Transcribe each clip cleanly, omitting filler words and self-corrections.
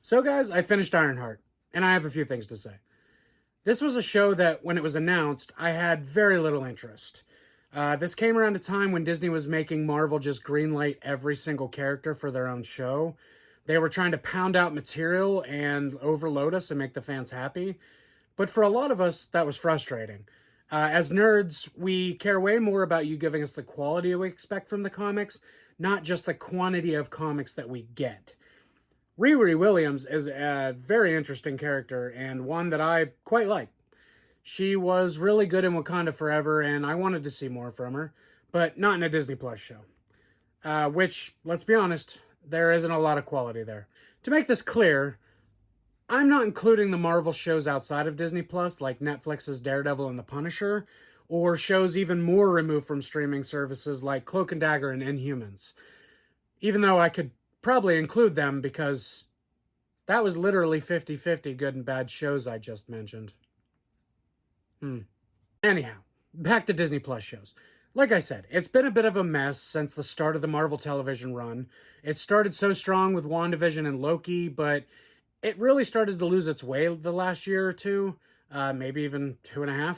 So guys, I finished Ironheart, and I have a few things to say. This was a show that, when it was announced, I had very little interest. This came around a time when Disney was making Marvel just greenlight every single character for their own show. They were trying to pound out material and overload us and make the fans happy. But for a lot of us, that was frustrating. As nerds, we care way more about you giving us the quality we expect from the comics, not just the quantity of comics that we get. Riri Williams is a very interesting character and one that I quite like. She was really good in Wakanda Forever, and I wanted to see more from her, but not in a Disney Plus show. Which, let's be honest, there isn't a lot of quality there. To make this clear, I'm not including the Marvel shows outside of Disney Plus, like Netflix's Daredevil and The Punisher, or shows even more removed from streaming services like Cloak and Dagger and Inhumans. Even though I could probably include them because that was literally 50-50 good and bad shows I just mentioned. Anyhow, back to Disney Plus shows. Like I said, it's been a bit of a mess since the start of the Marvel television run. It started so strong with WandaVision and Loki, but it really started to lose its way the last year or two, maybe even 2.5.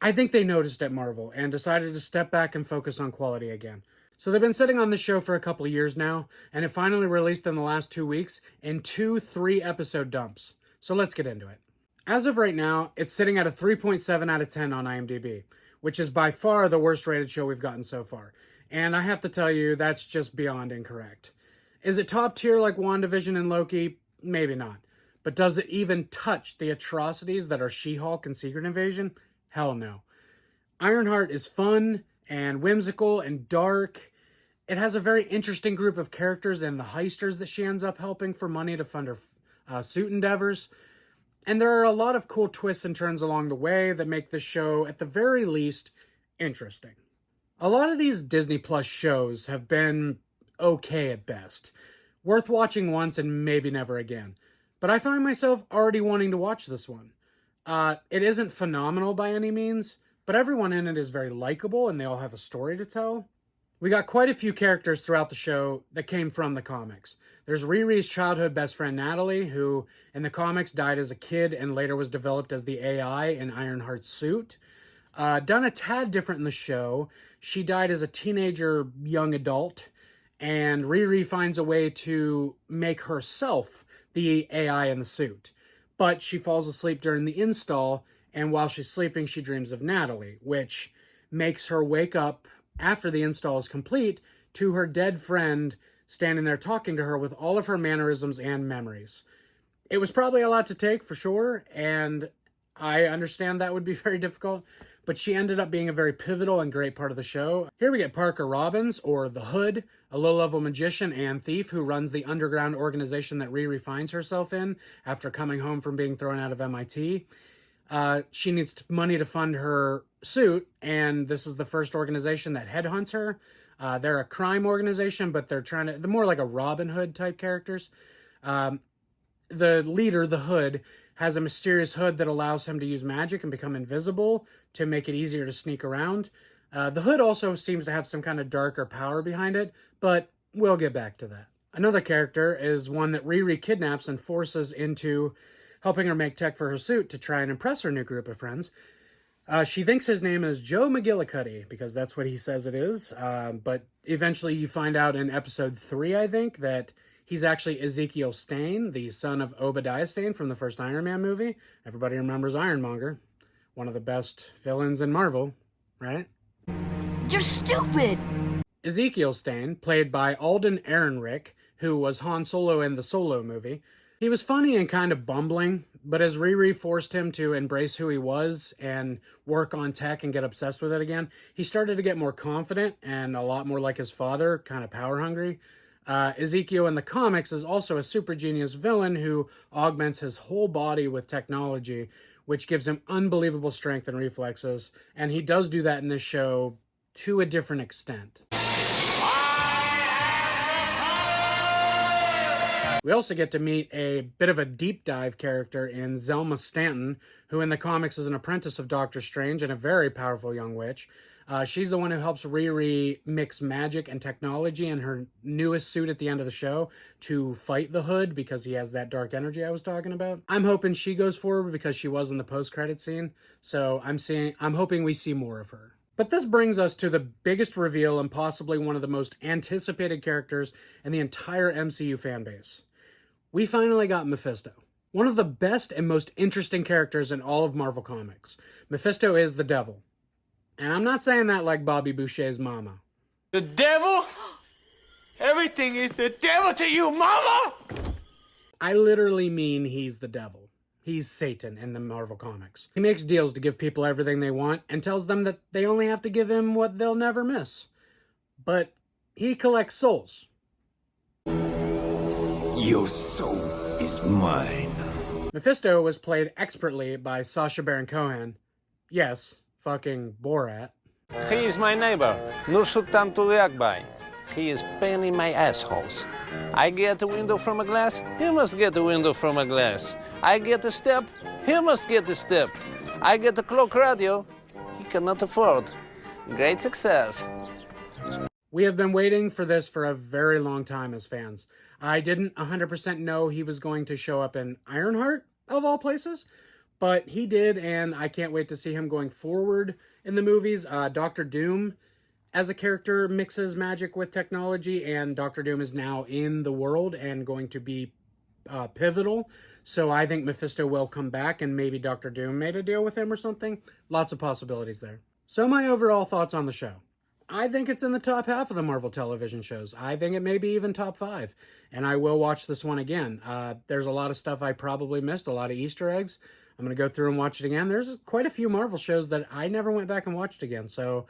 I think they noticed at Marvel and decided to step back and focus on quality again. So they've been sitting on the show for a couple of years now, and it finally released in the last 2 weeks in 2 3-episode dumps. So let's get into it. As of right now, it's sitting at a 3.7 out of 10 on IMDb, which is by far the worst rated show we've gotten so far. And I have to tell you, that's just beyond incorrect. Is it top tier like WandaVision and Loki? Maybe not. But does it even touch the atrocities that are She-Hulk and Secret Invasion? Hell no. Ironheart is fun and whimsical and dark. It has a very interesting group of characters and the heisters that she ends up helping for money to fund her suit endeavors. And there are a lot of cool twists and turns along the way that make this show, at the very least, interesting. A lot of these Disney Plus shows have been okay at best. Worth watching once and maybe never again. But I find myself already wanting to watch this one. It isn't phenomenal by any means, but everyone in it is very likable and they all have a story to tell. We got quite a few characters throughout the show that came from the comics. There's Riri's childhood best friend Natalie, who in the comics died as a kid and later was developed as the AI in Ironheart's suit. Done a tad different in the show, she died as a teenager young adult, and Riri finds a way to make herself the AI in the suit. But she falls asleep during the install, and while she's sleeping, she dreams of Natalie, which makes her wake up after the install is complete to her dead friend standing there talking to her with all of her mannerisms and memories. It was probably a lot to take for sure, and I understand that would be very difficult, but she ended up being a very pivotal and great part of the show. Here we get Parker Robbins, or the Hood, a low-level magician and thief who runs the underground organization that Riri finds herself in after coming home from being thrown out of MIT. She needs money to fund her suit, and this is the first organization that headhunts her. They're a crime organization, but they're more like a Robin Hood type characters. The leader, the Hood, has a mysterious hood that allows him to use magic and become invisible to make it easier to sneak around. The Hood also seems to have some kind of darker power behind it, but we'll get back to that. Another character is one that Riri kidnaps and forces into helping her make tech for her suit to try and impress her new group of friends. She thinks his name is Joe McGillicuddy, because that's what he says it is. But eventually you find out in episode 3, I think, that he's actually Ezekiel Stane, the son of Obadiah Stane from the first Iron Man movie. Everybody remembers Ironmonger, one of the best villains in Marvel, right? You're stupid! Ezekiel Stane, played by Alden Ehrenreich, who was Han Solo in the Solo movie. He was funny and kind of bumbling, but as Riri forced him to embrace who he was and work on tech and get obsessed with it again, he started to get more confident and a lot more like his father, kind of power hungry. Ezekiel in the comics is also a super genius villain who augments his whole body with technology, which gives him unbelievable strength and reflexes, and he does do that in this show to a different extent. We also get to meet a bit of a deep dive character in Zelma Stanton, who in the comics is an apprentice of Doctor Strange and a very powerful young witch. She's the one who helps Riri mix magic and technology in her newest suit at the end of the show to fight the Hood because he has that dark energy I was talking about. I'm hoping she goes forward because she was in the post-credit scene. So I'm hoping we see more of her. But this brings us to the biggest reveal and possibly one of the most anticipated characters in the entire MCU fanbase. We finally got Mephisto. One of the best and most interesting characters in all of Marvel Comics. Mephisto is the devil. And I'm not saying that like Bobby Boucher's mama. The devil? Everything is the devil to you, mama! I literally mean he's the devil. He's Satan in the Marvel Comics. He makes deals to give people everything they want and tells them that they only have to give him what they'll never miss. But he collects souls. Your soul is mine. Mephisto was played expertly by Sacha Baron Cohen. Yes, fucking Borat. He is my neighbor, Nursultan Tuliakbay. He is paining my assholes. I get a window from a glass, he must get a window from a glass. I get a step, he must get a step. I get a cloak radio, he cannot afford. Great success. We have been waiting for this for a very long time as fans. I didn't 100% know he was going to show up in Ironheart, of all places, but he did, and I can't wait to see him going forward in the movies. Doctor Doom, as a character, mixes magic with technology, and Doctor Doom is now in the world and going to be pivotal. So I think Mephisto will come back, and maybe Doctor Doom made a deal with him or something. Lots of possibilities there. So my overall thoughts on the show. I think it's in the top half of the Marvel television shows. I think it may be even top 5. And I will watch this one again. There's a lot of stuff I probably missed, a lot of Easter eggs. I'm going to go through and watch it again. There's quite a few Marvel shows that I never went back and watched again. So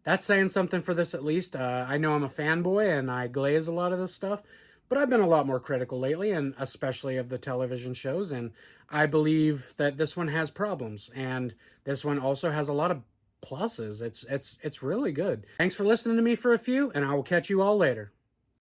that's saying something for this at least. I know I'm a fanboy and I glaze a lot of this stuff. But I've been a lot more critical lately, and especially of the television shows. And I believe that this one has problems. And this one also has a lot of pluses. It's really good. Thanks for listening to me for a few, and I will catch you all later.